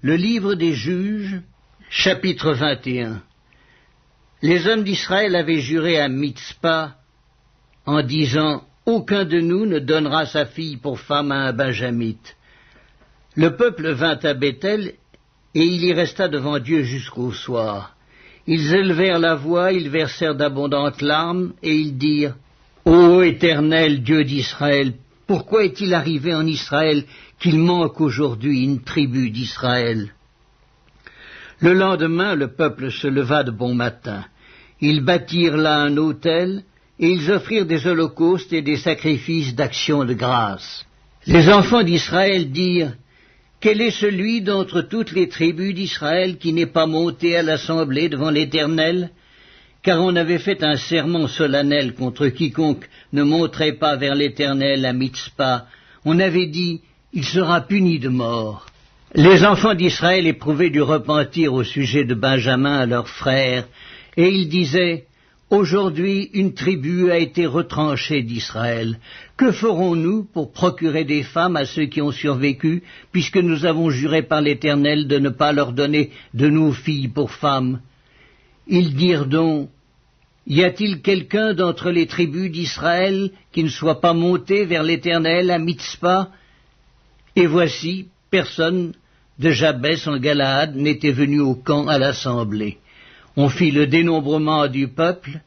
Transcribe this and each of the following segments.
Le livre des Juges, chapitre 21. Les hommes d'Israël avaient juré à Mitzpa en disant « Aucun de nous ne donnera sa fille pour femme à un benjamite ». Le peuple vint à Béthel et il y resta devant Dieu jusqu'au soir. Ils élevèrent la voix, ils versèrent d'abondantes larmes et ils dirent « Ô Éternel, Dieu d'Israël, pourquoi est-il arrivé en Israël qu'il manque aujourd'hui une tribu d'Israël ?» Le lendemain, le peuple se leva de bon matin. Ils bâtirent là un autel, et ils offrirent des holocaustes et des sacrifices d'action de grâce. Les enfants d'Israël dirent, « Quel est celui d'entre toutes les tribus d'Israël qui n'est pas monté à l'assemblée devant l'Éternel ? Car on avait fait un serment solennel contre quiconque ne monterait pas vers l'Éternel à Mitzpa. On avait dit, « Il sera puni de mort. » Les enfants d'Israël éprouvaient du repentir au sujet de Benjamin à leurs frères, et ils disaient, « Aujourd'hui, une tribu a été retranchée d'Israël. Que ferons-nous pour procurer des femmes à ceux qui ont survécu, puisque nous avons juré par l'Éternel de ne pas leur donner de nos filles pour femmes ?» Ils dirent donc, « Y a-t-il quelqu'un d'entre les tribus d'Israël qui ne soit pas monté vers l'Éternel à Mitzpa ?» Et voici, personne de Jabès en Galaad n'était venu au camp à l'assemblée. On fit le dénombrement du peuple,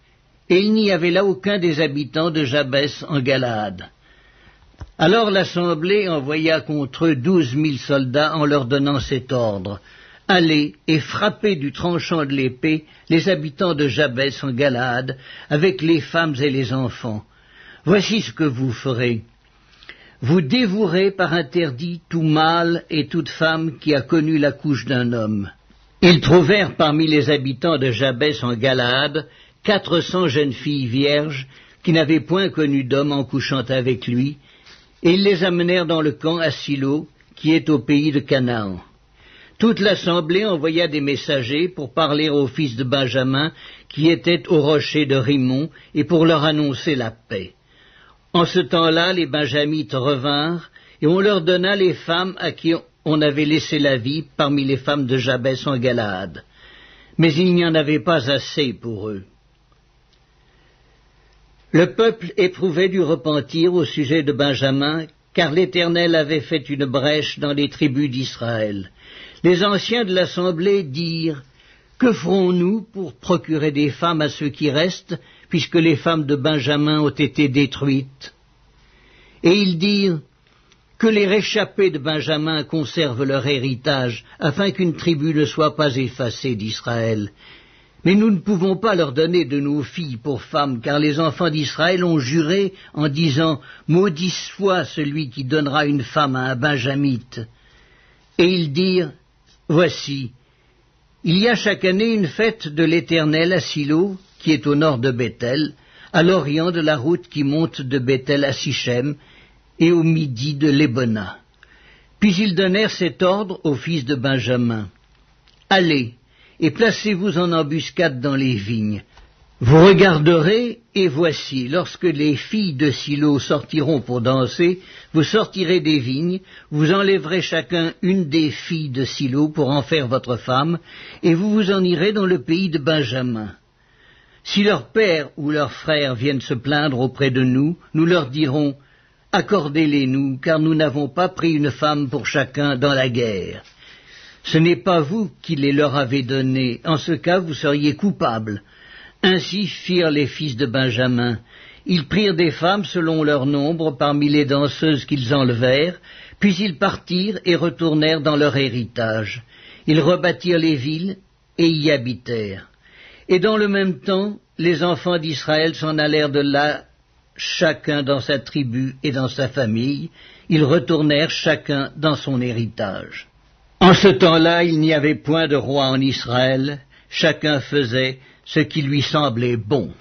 et il n'y avait là aucun des habitants de Jabès en Galaad. Alors l'assemblée envoya contre eux 12 000 soldats en leur donnant cet ordre. « Allez et frappez du tranchant de l'épée les habitants de Jabès en Galaad, avec les femmes et les enfants. Voici ce que vous ferez. Vous dévouerez par interdit tout mâle et toute femme qui a connu la couche d'un homme. » Ils trouvèrent parmi les habitants de Jabès en Galaad 400 jeunes filles vierges qui n'avaient point connu d'homme en couchant avec lui, et ils les amenèrent dans le camp à Silo, qui est au pays de Canaan. Toute l'assemblée envoya des messagers pour parler aux fils de Benjamin qui étaient au rocher de Rimon et pour leur annoncer la paix. En ce temps-là, les Benjamites revinrent, et on leur donna les femmes à qui on avait laissé la vie parmi les femmes de Jabès en Galaad. Mais il n'y en avait pas assez pour eux. Le peuple éprouvait du repentir au sujet de Benjamin, car l'Éternel avait fait une brèche dans les tribus d'Israël. Les anciens de l'assemblée dirent, « Que ferons-nous pour procurer des femmes à ceux qui restent, puisque les femmes de Benjamin ont été détruites ?» Et ils dirent, « Que les réchappés de Benjamin conservent leur héritage, afin qu'une tribu ne soit pas effacée d'Israël. Mais nous ne pouvons pas leur donner de nos filles pour femmes, car les enfants d'Israël ont juré en disant, « Maudit soit celui qui donnera une femme à un benjamite. » Et ils dirent, « Voici, il y a chaque année une fête de l'Éternel à Silo, qui est au nord de Béthel, à l'orient de la route qui monte de Béthel à Sichem, et au midi de Lébona. » Puis ils donnèrent cet ordre aux fils de Benjamin. « Allez, et placez-vous en embuscade dans les vignes. Vous regarderez, et voici, lorsque les filles de Silo sortiront pour danser, vous sortirez des vignes, vous enlèverez chacun une des filles de Silo pour en faire votre femme, et vous vous en irez dans le pays de Benjamin. Si leur père ou leurs frères viennent se plaindre auprès de nous, nous leur dirons, « Accordez-les-nous, car nous n'avons pas pris une femme pour chacun dans la guerre. » Ce n'est pas vous qui les leur avez donnés, en ce cas vous seriez coupables. Ainsi firent les fils de Benjamin. Ils prirent des femmes selon leur nombre parmi les danseuses qu'ils enlevèrent, puis ils partirent et retournèrent dans leur héritage. Ils rebâtirent les villes et y habitèrent. Et dans le même temps, les enfants d'Israël s'en allèrent de là, chacun dans sa tribu et dans sa famille. Ils retournèrent chacun dans son héritage. En ce temps-là, il n'y avait point de roi en Israël, chacun faisait ce qui lui semblait bon.